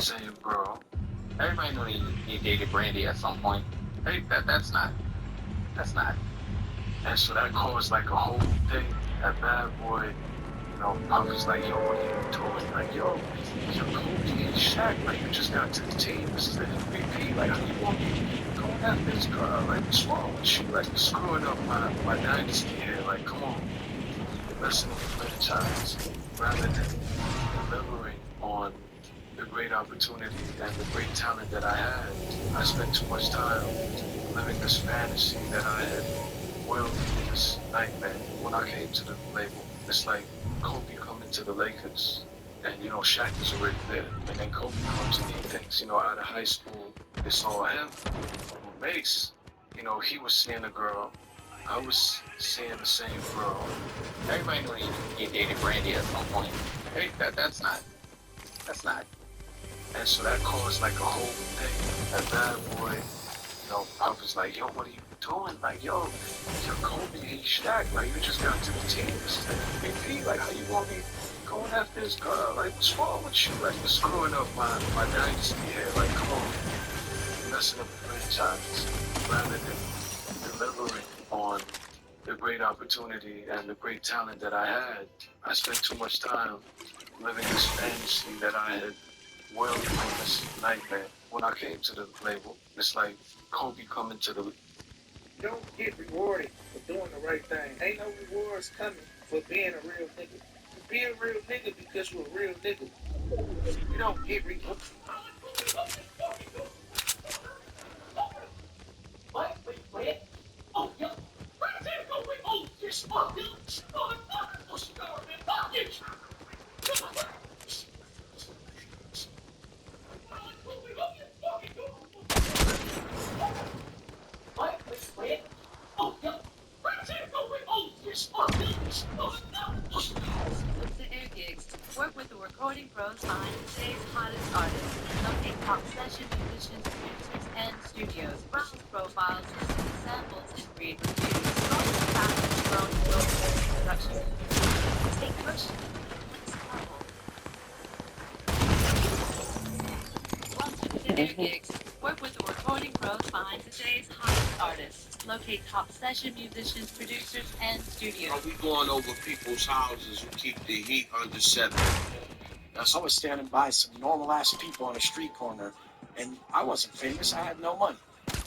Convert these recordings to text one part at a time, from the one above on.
same girl. Everybody knew he dated Brandy at some point. Hey, that's not. And so that caused like a whole thing. That bad boy, Puff is like, yo, what are you doing? Like, yo, Kobe and Shaq, like, you just got to the team. This is the MVP. Like, how you want me going after this girl? Like, what's wrong with you? Like, you're screwing up my dynasty here. Like, come on, you're messing up the franchise rather than delivering on the great opportunity and the great talent that I had. I spent too much time living this fantasy that I had willed in this nightmare when I came to the label. It's like Kobe coming to the Lakers, and Shaq is already there, and then Kobe comes and he thinks, out of high school, it's all him. Well, Mace, he was seeing a girl. I was seeing the same girl. Everybody knew he dated Brandy at some point. Hey, that's not. And so that caused like a whole thing. That bad boy, Puff is like, yo, what are you doing? Like, you're Kobe, he's Shaq. Like, you just got to the team. This is the MVP. Like, how you want me going after this girl? Like, what's wrong with you? Like, you're screwing up my dynasty here. Like, come on, you're messing up the franchise rather than delivering on the great opportunity and the great talent that I had. I spent too much time living this fantasy that I had well from this nightmare when I came to the label. It's like Kobe coming to the. You don't get rewarded for doing the right thing. Ain't no rewards coming for being a real nigga. You be a real nigga because you're a real nigga. You don't get rewarded. Wait. Oh, yeah. Oh, yes. Oh, yes. Oh, yes. Wait. Oh, yeah. Oh, yes. Oh, yes. The Air Gigs. Work with the recording pros behind today's hottest artists. Locate top session musicians, producers, and studios. Browse profiles, listen to samples, and read reviews. Scroll to the fastest growing global production. Take questions. Welcome to Air Gigs. Work with the recording pros behind today's hottest artists. Locate top session musicians, producers, and studios. Are we going over people's houses who keep the heat under 7? I was standing by some normal ass people on a street corner, and I wasn't famous. I had no money.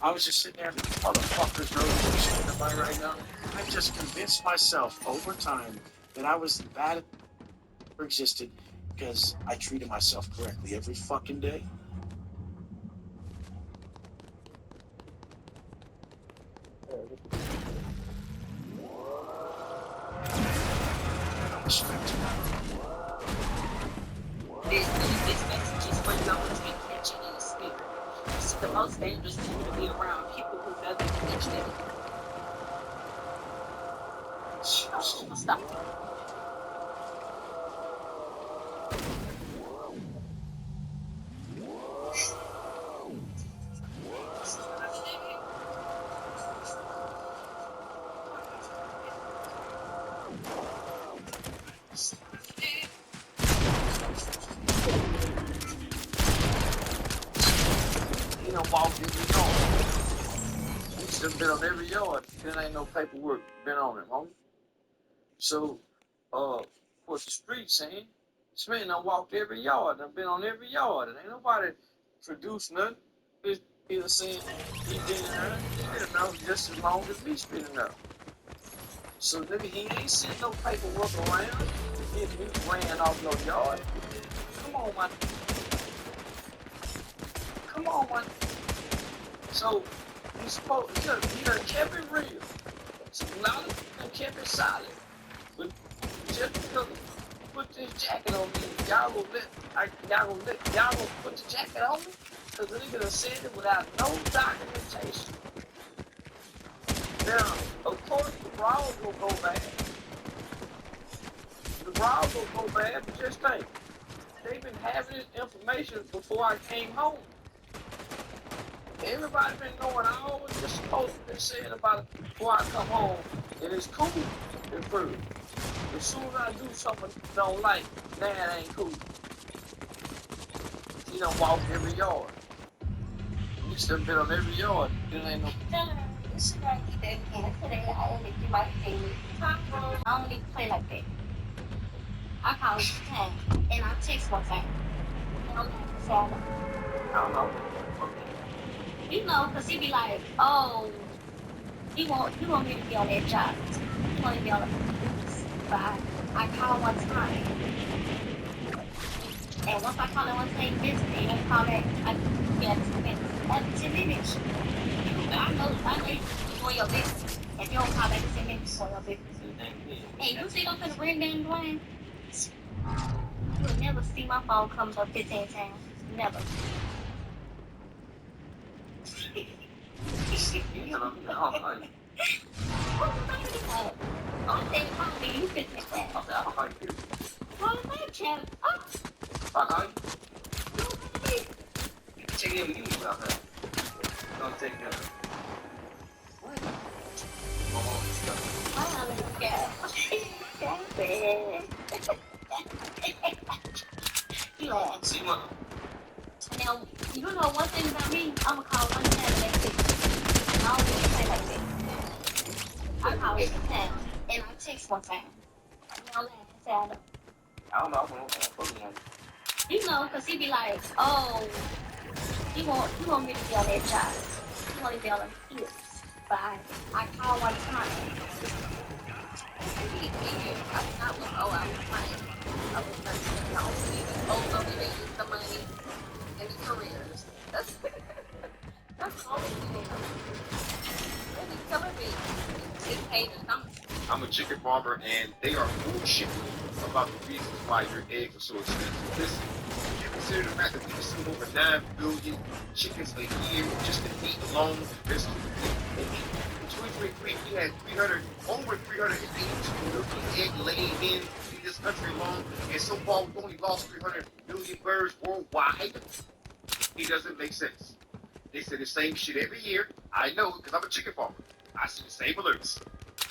I was just sitting there, motherfuckers really appreciating by right now. I just convinced myself over time that I was the baddest that ever existed because I treated myself correctly every fucking day. Respect. There's these messages for those that catch it in the spirit. It's the most dangerous people to be around, people who know they can catch them. Stop. Walk in the yard. We should have been on every yard. There ain't no paperwork been on it, homie. So, what the street saying? This man done walked every yard. I've been on every yard, and ain't nobody produced nothing. Just either saying he been in there, he been enough just as long as me's been enough. So nigga, he ain't seen no paperwork around. He ran off no yard. Come on, man. So you done kept it real. So now you done kept it solid. But just because you put this jacket on me, y'all gonna put the jacket on me? Cause the nigga done said it without no documentation. Now, of course the brawls will go bad. But just think. They've been having this information before I came home. Everybody been knowing all what this supposed to be saying about it before I come home, and it's cool at first. As soon as I do something I don't like, now it ain't cool. You done walked every yard. You still been on every yard. There ain't no. Tell her this shit right here again. Today I only do my thing. I don't need to play like that. I call it time and I text one time. And I'm like, Sarah. I don't know. You know, cause he be like, oh, he want me to be on that job. He want to be on the but I call one time. And once I call it one time, busy, and I call back, I get 2 minutes. After 10 minutes. I know you for your business. If you don't call back in 10 minutes for your business. Hey, you think I'm gonna ring down Dwayne? You will never see my phone come up 15 times. Never. You know, I don't like. I'm saying, call me, you can take that. I don't like you. Well, my child. Oh, I like you. you. Take it with you out there. Don't take it. What? See what? Now, you know one thing about me? I'm gonna call one time and that's it. I don't really play like that. I call it one time and I text one time. Now, laugh, I don't know. I'm gonna you know, cause he be like, oh, he want me to be on that job. He want to be on the field. But I call one time. I was fine. I was thinking, no, also we need the money and the careers. That's all we need. What are you telling me? Get paid or something. I'm a chicken farmer, and they are bullshitting about the reasons why your eggs are so expensive. Listen, if you consider the fact that we consume over 9 billion chickens a year just to eat alone, there's in 2023 we had over 382 million egg laying in this country alone, and so far we've only lost 300 million birds worldwide. It doesn't make sense. They say the same shit every year. I know, because I'm a chicken farmer. I see the same alerts.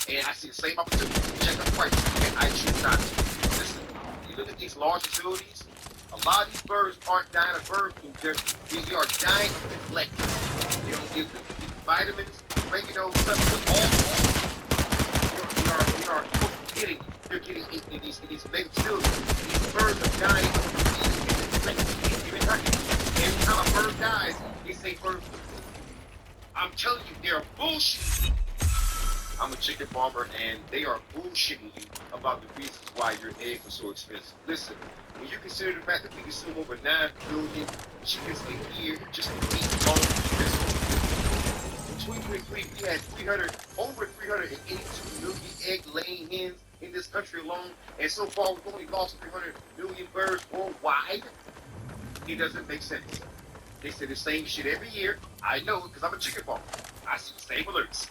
And I see the same opportunity to check the price, and I choose not to. Listen, you look at these large facilities, a lot of these birds aren't dying of bird flu. They are dying of neglect. They don't give them vitamins, oregano, they're getting in these mega facilities. These birds are dying of neglect. Every time a bird dies, they say bird flu. I'm telling you, they're bullshit. I'm a chicken farmer, and they are bullshitting you about the reasons why your eggs are so expensive. Listen, when you consider the fact that we consume over 9 billion chickens a year just to eat alone, in 2023 we had over 382 million egg laying hens in this country alone, and so far we've only lost 300 million birds worldwide. It doesn't make sense. They say the same shit every year. I know, because I'm a chicken farmer. I see the same alerts.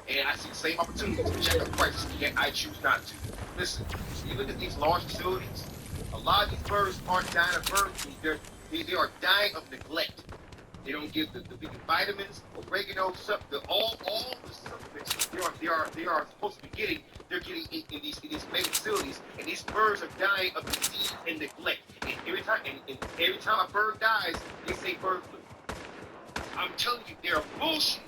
And I see the same opportunities to check the prices, yet I choose not to. Listen, you look at these large facilities, a lot of these birds aren't dying of bird flu. They are dying of neglect. They don't give the vitamins, oregano, all the supplements they are supposed to be getting. They're getting in these mega facilities, and these birds are dying of disease and neglect. And every time a bird dies, they say bird flu. I'm telling you, they're bullshit.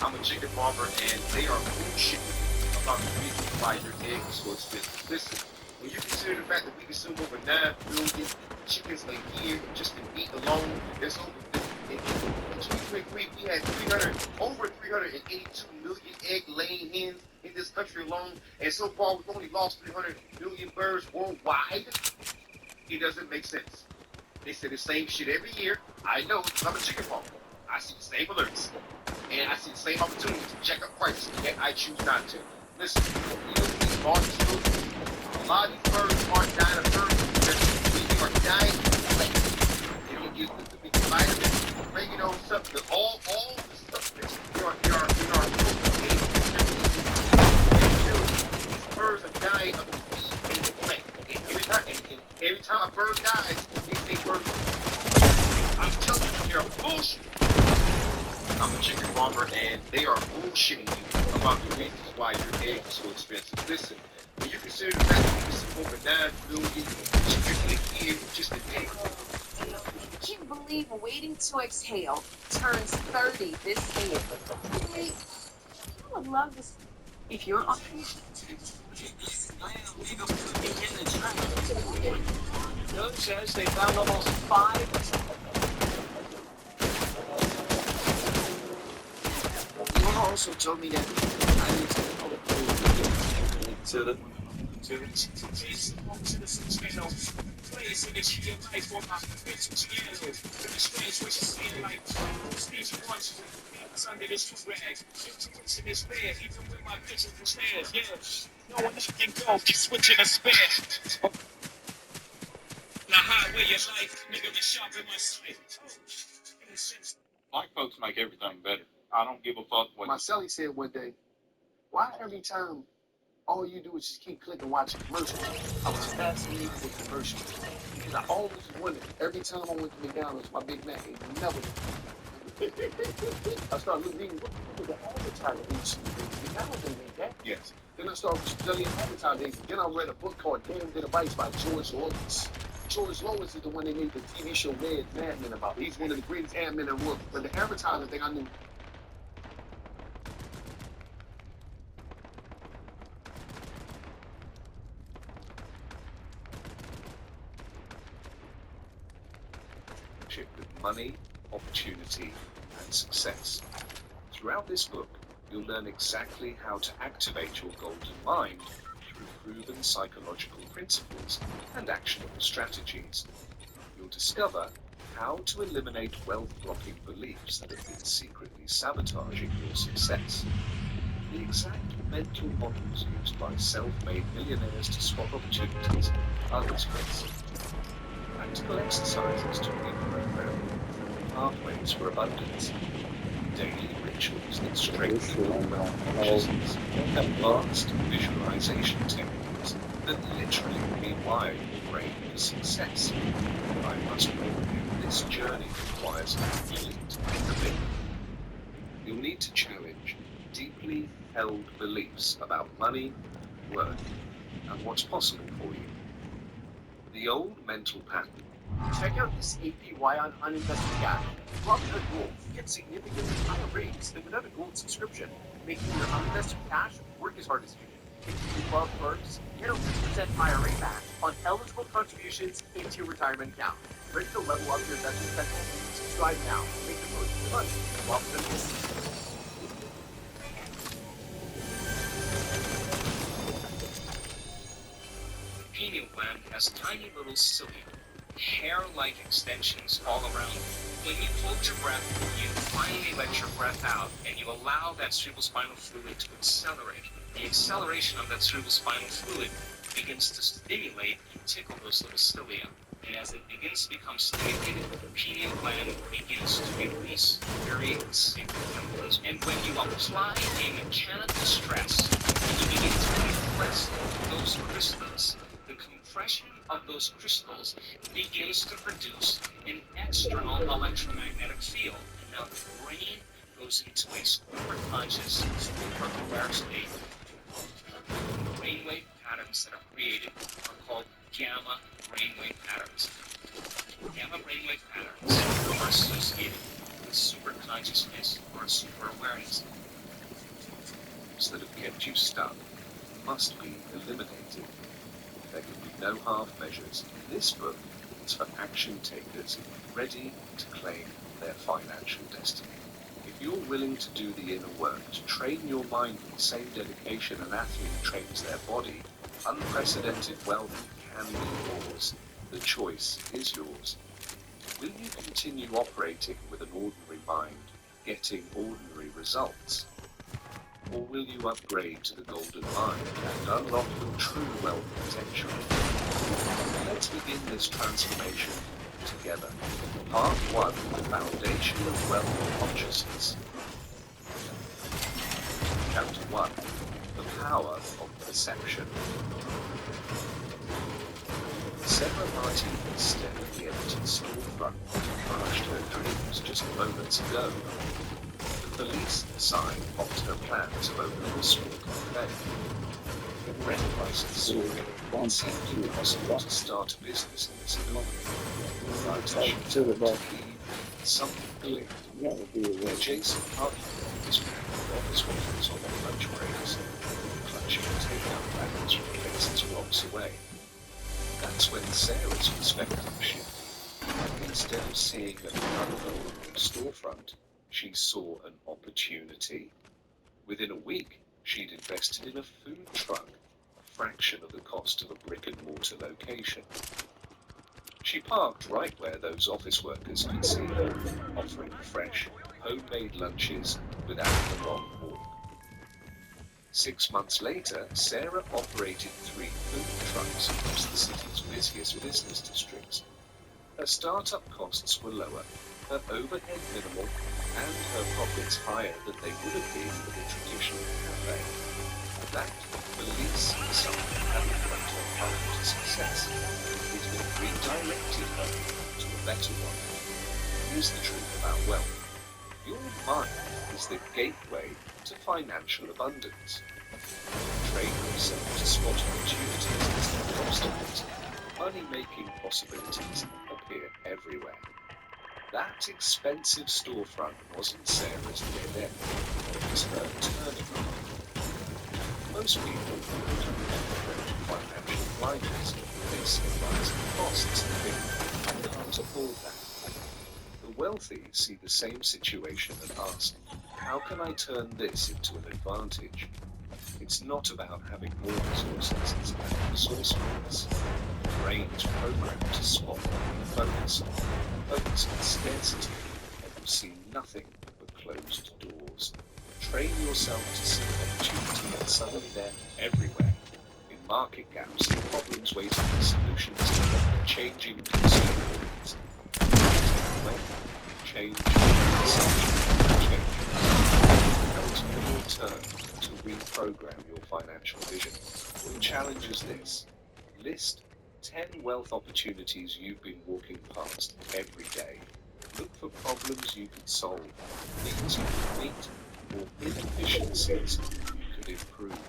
I'm a chicken farmer, and they are bullshitting about the reasons why your eggs are so expensive. Listen, when you consider the fact that we consume over 9 billion chickens a year just to eat alone, there's in 2023 we had over 382 million egg laying hens in this country alone, and so far we've only lost 300 million birds worldwide. It doesn't make sense. They say the same shit every year. I know, because I'm a chicken farmer. I see the same alerts. And I see the same opportunities to check up prices, yet I choose not to. Listen, you look at these large facilities, a lot of these birds aren't dying of bird flu. They are dying of neglect. They don't give the vitamins, oregano, all the supplements they are supposed to be getting. These birds are dying of disease and neglect. And every time a bird dies, they say bird flu. I'm telling you, they're bullshit. I'm a chicken farmer, and they are bullshitting you about the reasons why your eggs are so expensive. Listen, when you consider the fact that we consume over 9 billion chickens a year just to eat, believe Waiting to Exhale turns 30 this year. Really? I would love this. If you're on Doug says they found almost 5. You also told me that I need to Under this rag, in his bed, even with my pictures and stairs, yeah. No one can go, keep switching a spare. The highway of life, nigga, be sharp in my sight. Black folks make everything better. I don't give a fuck what. Marcelli said one day, why every time all you do is just keep clicking watching commercials? I was fascinated with commercials. Because I always wondered, every time I went to McDonald's, my Big Mac, it never. I started reading what was the advertising agency. McDonald's didn't make that. Yes. Then I started studying advertising. Then I read a book called Damn Good Advice by George Lois. George Lois is the one that made the TV show Mad Men about. He's one of the greatest ad men in the world. But the advertising thing I knew. With money, opportunity, and success. Throughout this book, you'll learn exactly how to activate your golden mind through proven psychological principles and actionable strategies. You'll discover how to eliminate wealth-blocking beliefs that have been secretly sabotaging your success. The exact mental models used by self-made millionaires to spot opportunities others miss. Practical exercises to reprogram pathways for abundance, daily rituals that strengthen your wealth consciousness, advanced visualization techniques that literally rewire your brain for success. I must warn you, this journey requires complete commitment. You'll need to challenge deeply held beliefs about money, worth, and what's possible for you. The old mental pattern. Check out this APY on uninvested cash. Robinhood Gold get significantly higher rates than without a gold subscription, making your uninvested cash work as hard as you do. If you love perks, get a 3% IRA match on eligible contributions into your retirement account. Ready to level up your investment potential? Subscribe now. Make the most of your money. Robinhood Gold. Pineal gland has tiny little cilia, hair-like extensions all around. When you hold your breath, you finally let your breath out, and you allow that cerebrospinal fluid to accelerate. The acceleration of that cerebrospinal fluid begins to stimulate and tickle those little cilia. And as it begins to become stimulated, the pineal gland begins to release very acidic chemicals. And when you apply a mechanical stress, you begin to compress those crystals. The compression of those crystals begins to produce an external electromagnetic field. Now the brain goes into a superconscious, super-aware state. The brainwave patterns that are created are called gamma brainwave patterns. Gamma brainwave patterns are associated with superconsciousness or super-awareness. That have kept you stuck must be eliminated. There can be no half measures. This book is for action takers ready to claim their financial destiny. If you're willing to do the inner work, to train your mind with the same dedication an athlete trains their body, unprecedented wealth can be yours. The choice is yours. Will you continue operating with an ordinary mind, getting ordinary results? Or will you upgrade to the golden mind and unlock the true wealth potential? Let's begin this transformation together. Part 1, the foundation of wealth consciousness. Chapter 1, the power of perception. Sarah Martinez stared at the empty storefront and crushed her dreams just moments ago. The police sign mocked her plans of opening a small cafe. Rent prices soaring. It seemed impossible to start a business in this economy. But she turned to leave. Something clicked. The adjacent parking lot was packed with office workers on their lunch breaks, clutching takeout bags from places blocks away. That's when Sarah's perspective shifted. Instead of seeing another storefront, she saw an opportunity. Within a week, she'd invested in a food truck, a fraction of the cost of a brick-and-mortar location. She parked right where those office workers could see her, offering fresh, homemade lunches without the long walk. 6 months later, Sarah operated 3 food trucks across the city's busiest business districts. Her startup costs were lower, her overhead minimal, and her profits higher than they would have been with a traditional cafe. That beliefs something hadn't brought her path to success. It had redirected her to a better one. Here's the truth about wealth. Your mind is the gateway to financial abundance. Train yourself to spot opportunities instead of obstacles. Money-making possibilities appear everywhere. That expensive storefront wasn't Sarah's dead end. It was her turning point. Most people don't have financial blinders. They see rising costs and think, I can't afford that. The wealthy see the same situation and ask, how can I turn this into an advantage? It's not about having more resources, it's about resourcefulness. The brain is programmed to spot what you focus on. Focus on scarcity, and you see nothing but closed doors. Train yourself to see opportunity, and suddenly they're everywhere. In market gaps, in problems waiting for solutions, changing consumer needs. Change, consumption, change. Now it's your turn to reprogram your financial vision. The challenge is this. List 10 wealth opportunities you've been walking past every day. Look for problems you could solve, needs you could meet, or inefficiencies you could improve.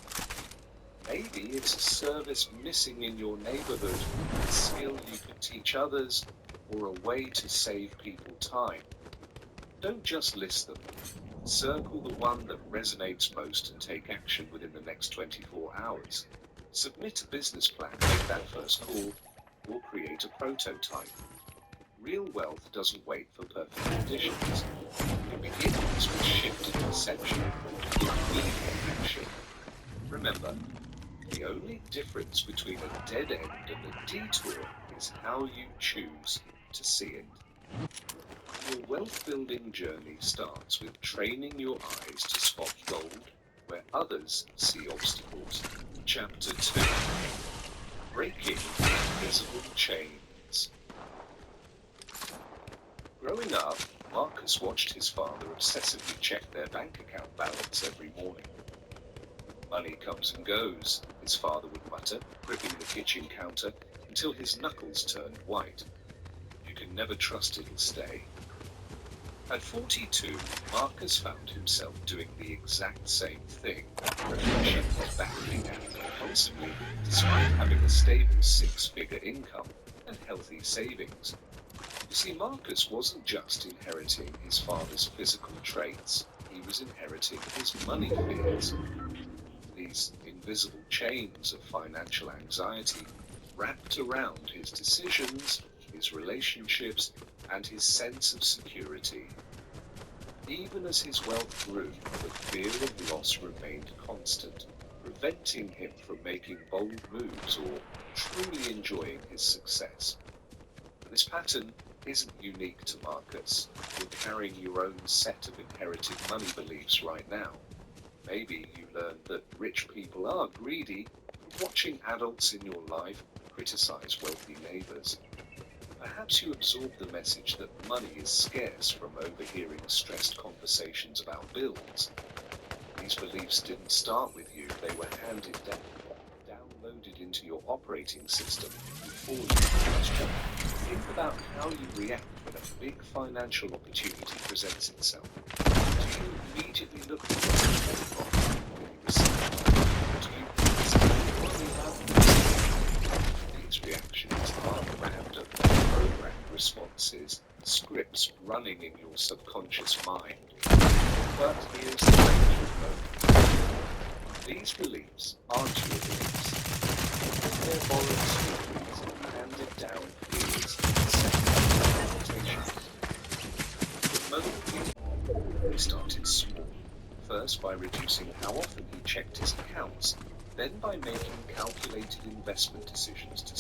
Maybe it's a service missing in your neighborhood, a skill you could teach others, or a way to save people time. Don't just list them. Circle the one that resonates most and take action within the next 24 hours. Submit a business plan, make that first call, or create a prototype. Real wealth doesn't wait for perfect conditions. It begins with shifted perception, immediate action. Remember, the only difference between a dead end and a detour is how you choose to see it. Your wealth-building journey starts with training your eyes to spot gold where others see obstacles. Chapter 2. Breaking Invisible Chains. Growing up, Marcus watched his father obsessively check their bank account balance every morning. Money comes and goes, his father would mutter, gripping the kitchen counter until his knuckles turned white. You can never trust it'll stay. At 42, Marcus found himself doing the exact same thing, refreshing his banking app constantly, despite having a stable 6-figure income and healthy savings. You see, Marcus wasn't just inheriting his father's physical traits, he was inheriting his money fears. These invisible chains of financial anxiety wrapped around his decisions, his relationships, and his sense of security. Even as his wealth grew, the fear of loss remained constant, preventing him from making bold moves or truly enjoying his success. This pattern isn't unique to Marcus. You're carrying your own set of inherited money beliefs right now. Maybe you learned that rich people are greedy, watching adults in your life criticize wealthy neighbors. Perhaps you absorbed the message that money is scarce from overhearing stressed conversations about bills. These beliefs didn't start with you, they were handed down, downloaded into your operating system before you question. Think about how you react when a big financial opportunity presents itself. Do you immediately look for the profit when you receive it? Or do you beliefs, scripts running in your subconscious mind. But here's the danger though. These beliefs aren't your beliefs. They're borrowed stories handed down years in second meditation. The moment he started small, first by reducing how often he checked his accounts, then by making calculated investment decisions to